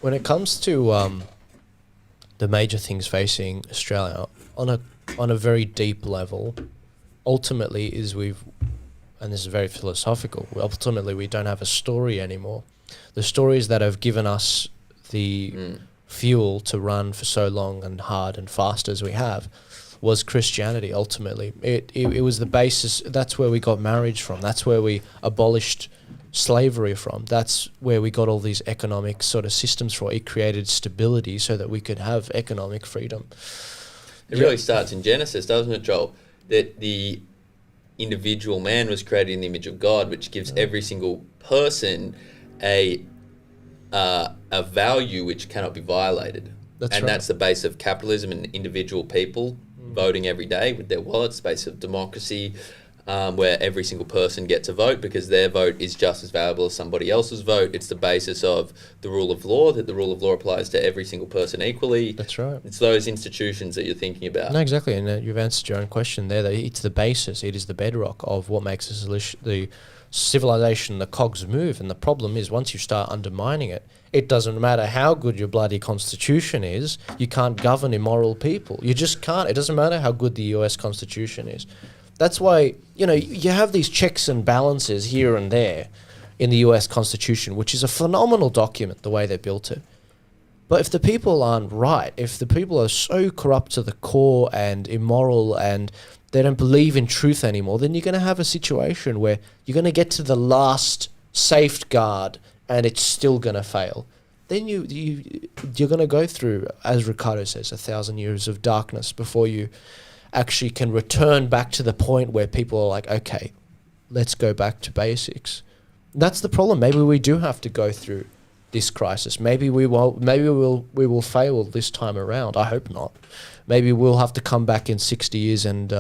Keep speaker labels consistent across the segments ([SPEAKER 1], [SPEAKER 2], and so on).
[SPEAKER 1] When it comes to the major things facing Australia on a very deep level, ultimately is and this is very philosophical. Ultimately, we don't have a story anymore. The stories that have given us the fuel to run for so long and hard and fast as we have was Christianity. Ultimately, it was the basis. That's where we got marriage from. That's where we abolished slavery from. That's where we got all these economic sort of systems for. It created stability so that we could have economic freedom.
[SPEAKER 2] It really starts in Genesis, doesn't it, Joel? That the individual man was created in the image of God, which gives every single person a value which cannot be violated. That's the base of capitalism and individual people voting every day with their wallets, the base of democracy, where every single person gets a vote because their vote is just as valuable as somebody else's vote. It's the basis of the rule of law, that the rule of law applies to every single person equally.
[SPEAKER 1] That's right.
[SPEAKER 2] It's those institutions that you're thinking about.
[SPEAKER 1] No, exactly. And you've answered your own question there. That it's the basis. It is the bedrock of what makes the civilization, the cogs move. And the problem is once you start undermining it, it doesn't matter how good your bloody constitution is, you can't govern immoral people. You just can't. It doesn't matter how good the US Constitution is. That's why, you have these checks and balances here and there in the US Constitution, which is a phenomenal document, the way they built it. But if the people aren't right, if the people are so corrupt to the core and immoral and they don't believe in truth anymore, then you're going to have a situation where you're going to get to the last safeguard and it's still going to fail. Then you're going to go through, as Ricardo says, 1,000 years of darkness before you actually can return back to the point where people are like, okay, let's go back to basics. That's the problem. Maybe we do have to go through this crisis. Maybe we will fail this time around. I hope not. Maybe we'll have to come back in 60 years and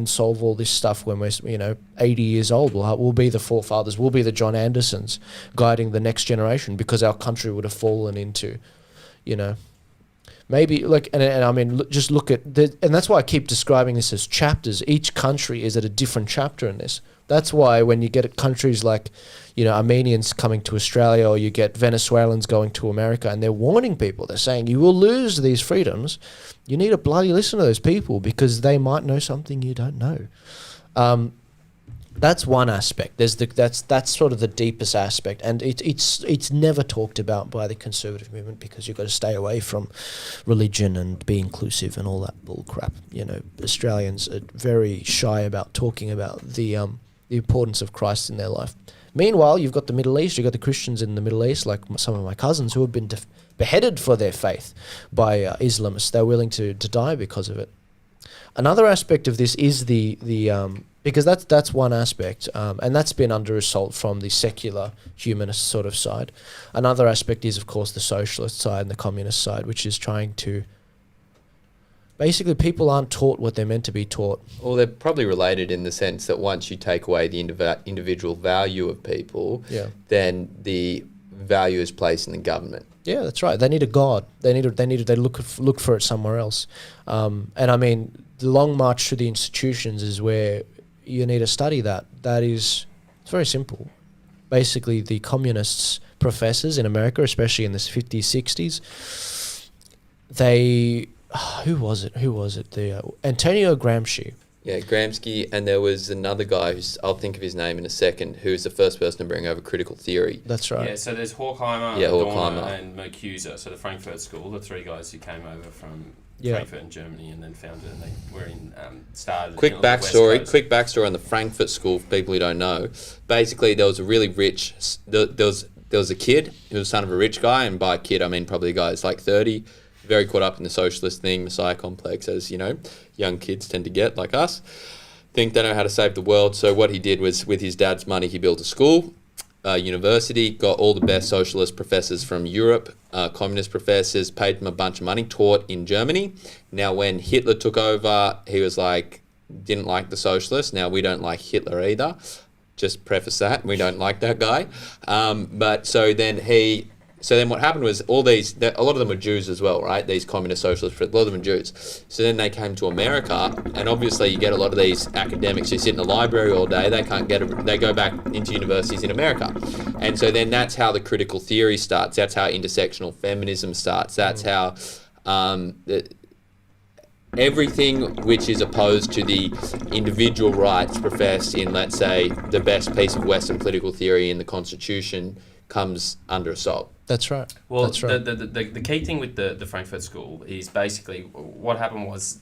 [SPEAKER 1] solve all this stuff when we're 80 years old. We'll be the forefathers. We'll be the John Andersons guiding the next generation because our country would have fallen into, maybe just look at and that's why I keep describing this as chapters. Each country is at a different chapter in this. That's why when you get countries like, Armenians coming to Australia, or you get Venezuelans going to America, and they're warning people. They're saying you will lose these freedoms. You need to bloody listen to those people because they might know something you don't know. That's one aspect. That's sort of the deepest aspect, and it's never talked about by the conservative movement because you've got to stay away from religion and be inclusive and all that bull crap. Australians are very shy about talking about the importance of Christ in their life. Meanwhile, you've got the Middle East. You've got the Christians in the Middle East, like some of my cousins who have been beheaded for their faith by Islamists. They're willing to die because of it. Another aspect of this is the because that's one aspect, and that's been under assault from the secular humanist sort of side. Another aspect is, of course, the socialist side and the communist side, which is trying to... Basically, people aren't taught what they're meant to be taught.
[SPEAKER 2] Well, they're probably related in the sense that once you take away the individual value of people, then the value is placed in the government.
[SPEAKER 1] Yeah, that's right. They need a god. They look for it somewhere else. And I mean, the long march through the institutions is where you need to study that. It's very simple. Basically, the communists professors in America, especially in the 50s, 60s, who was it? Antonio Gramsci.
[SPEAKER 2] Yeah, Gramsci, and there was another guy I'll think of his name in a second, who was the first person to bring over critical theory.
[SPEAKER 1] That's right.
[SPEAKER 3] Yeah, so there's Horkheimer, Adorno, and Mercuse, so the Frankfurt School, the three guys who came over from Frankfurt in Germany and then founded, and they were started.
[SPEAKER 2] Quick backstory on the Frankfurt School for people who don't know. Basically, there was a really rich, there was a kid who was son of a rich guy, and by kid I mean probably a guy that's like 30, very caught up in the socialist thing, Messiah complex, as young kids tend to get, like us. Think they know how to save the world. So what he did was, with his dad's money, he built a school, university, got all the best socialist professors from Europe, communist professors, paid them a bunch of money, taught in Germany. Now, when Hitler took over, he was like, didn't like the socialists. Now, we don't like Hitler either. Just preface that, we don't like that guy. But so then he So then what happened was a lot of them were Jews as well, right? These communist socialists, a lot of them were Jews. So then they came to America, and obviously you get a lot of these academics who sit in the library all day. They can't they go back into universities in America. And so then that's how the critical theory starts. That's how intersectional feminism starts. That's how everything which is opposed to the individual rights professed in, let's say, the best piece of Western political theory in the Constitution comes under assault.
[SPEAKER 1] That's right.
[SPEAKER 3] Well,
[SPEAKER 1] that's right.
[SPEAKER 3] The key thing with the Frankfurt School is basically what happened was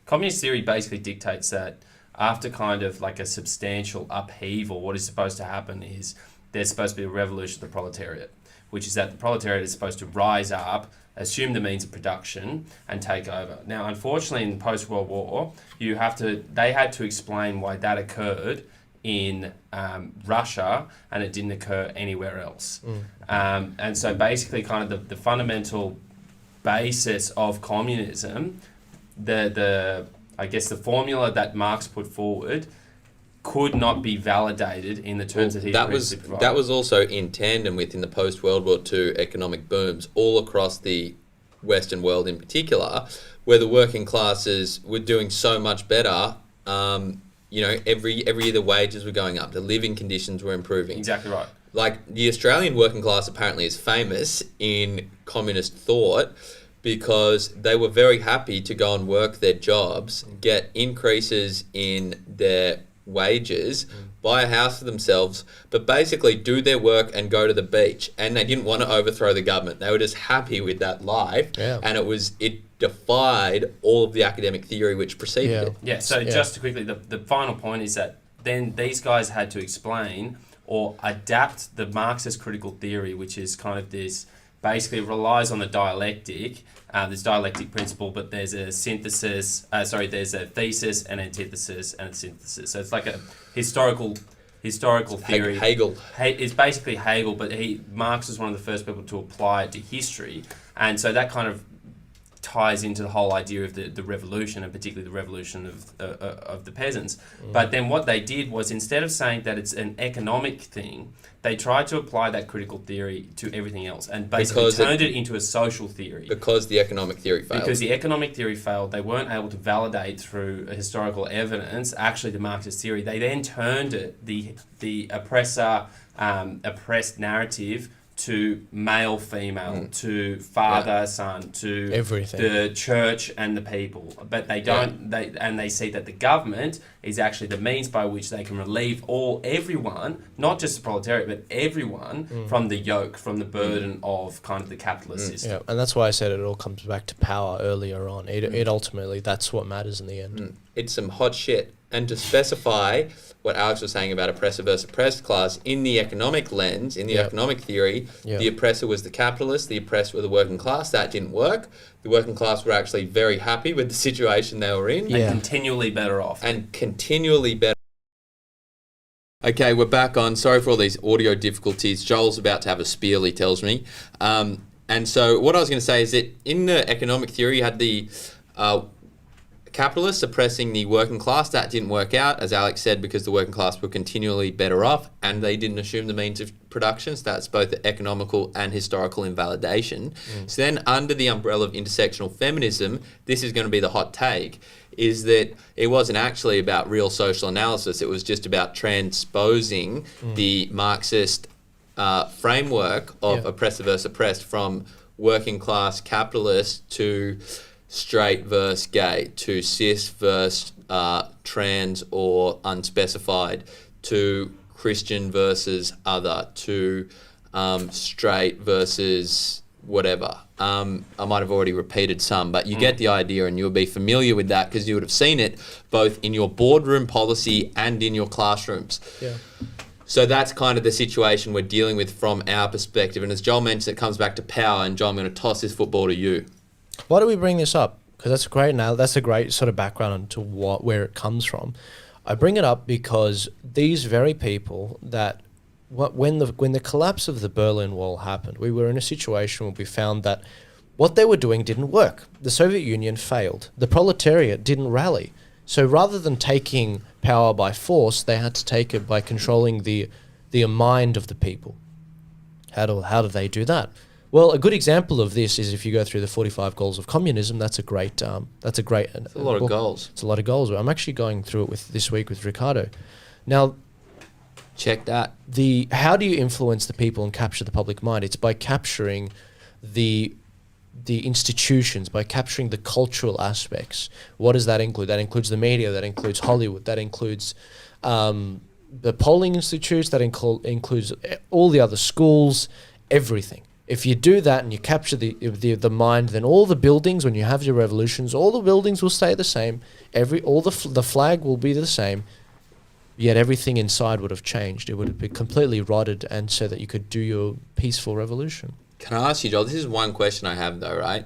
[SPEAKER 3] communist theory basically dictates that after kind of like a substantial upheaval, what is supposed to happen is there's supposed to be a revolution of the proletariat, which is that the proletariat is supposed to rise up, assume the means of production, and take over. Now, unfortunately, in post-World War, they had to explain why that occurred in Russia and it didn't occur anywhere else. And so basically kind of the fundamental basis of communism, I guess the formula that Marx put forward could not be validated in the terms that he provided.
[SPEAKER 2] That was also in tandem with, in the post-World War II economic booms all across the Western world in particular, where the working classes were doing so much better. Every year the wages were going up, the living conditions were improving.
[SPEAKER 3] Exactly right.
[SPEAKER 2] Like the Australian working class apparently is famous in communist thought because they were very happy to go and work their jobs, get increases in their wages, buy a house for themselves, but basically do their work and go to the beach. And they didn't want to overthrow the government. They were just happy with that life.
[SPEAKER 1] Yeah.
[SPEAKER 2] And it defied all of the academic theory which preceded it.
[SPEAKER 3] Yeah, so just to quickly, the final point is that then these guys had to explain or adapt the Marxist critical theory, which is kind of this, basically it relies on the dialectic, this dialectic principle, but there's a synthesis, there's a thesis, an antithesis, and a synthesis. So it's like a historical theory.
[SPEAKER 2] Hegel.
[SPEAKER 3] It's basically Hegel, but Marx was one of the first people to apply it to history. And so that kind of ties into the whole idea of the revolution, and particularly the revolution of the peasants. But then what they did was, instead of saying that it's an economic thing, they tried to apply that critical theory to everything else and basically turned it into a social theory.
[SPEAKER 2] Because the economic theory failed.
[SPEAKER 3] Because the economic theory failed, they weren't able to validate through historical evidence actually the Marxist theory. They then turned it, the oppressor, oppressed narrative, to male, female, to father, son, to
[SPEAKER 1] everything,
[SPEAKER 3] the church and the people. But they don't. They see that the government is actually the means by which they can relieve everyone, not just the proletariat, but everyone from the yoke, from the burden of kind of the capitalist system.
[SPEAKER 1] Yeah, and that's why I said it all comes back to power earlier on. It ultimately, that's what matters in the end.
[SPEAKER 2] It's some hot shit. And to specify what Alex was saying about oppressor versus oppressed class, in the economic lens, in the economic theory, the oppressor was the capitalist, the oppressed were the working class. That didn't work. The working class were actually very happy with the situation they were in.
[SPEAKER 3] And continually better off.
[SPEAKER 2] Okay, we're back on. Sorry for all these audio difficulties. Joel's about to have a spiel, he tells me. And so what I was going to say is that in the economic theory, you had the capitalists oppressing the working class. That didn't work out, as Alex said, because the working class were continually better off and they didn't assume the means of production. So that's both economical and historical invalidation. So then under the umbrella of intersectional feminism, this is going to be the hot take, is that it wasn't actually about real social analysis. It was just about transposing the Marxist framework of oppressor versus oppressed from working class capitalist to straight versus gay, to cis versus trans or unspecified, to Christian versus other, to straight versus whatever. I might have already repeated some, but you get the idea, and you'll be familiar with that because you would have seen it both in your boardroom policy and in your classrooms.
[SPEAKER 1] Yeah.
[SPEAKER 2] So that's kind of the situation we're dealing with from our perspective. And as Joel mentioned, it comes back to power. And Joel, I'm going to toss this football to you.
[SPEAKER 1] Why do we bring this up? Because that's a great sort of background into where it comes from. I bring it up because these very people that when the collapse of the Berlin Wall happened, we were in a situation where we found that what they were doing didn't work. The Soviet Union failed. The proletariat didn't rally. So rather than taking power by force, they had to take it by controlling the mind of the people. How do they do that? Well, a good example of this is if you go through the 45 goals of communism. That's a great. That's a great.
[SPEAKER 2] It's a lot of goals.
[SPEAKER 1] It's a lot of goals. I'm actually going through it with this week with Ricardo. Now,
[SPEAKER 2] Check that.
[SPEAKER 1] how do you influence the people and capture the public mind? It's by capturing the institutions, by capturing the cultural aspects. What does that include? That includes the media. That includes Hollywood. That includes the polling institutes. That includes all the other schools. Everything. If you do that and you capture the mind, then all the buildings, when you have your revolutions, all the buildings will stay the same. The flag will be the same. Yet everything inside would have changed. It would have been completely rotted, and so that you could do your peaceful revolution.
[SPEAKER 2] Can I ask you, Joel? This is one question I have, though, right?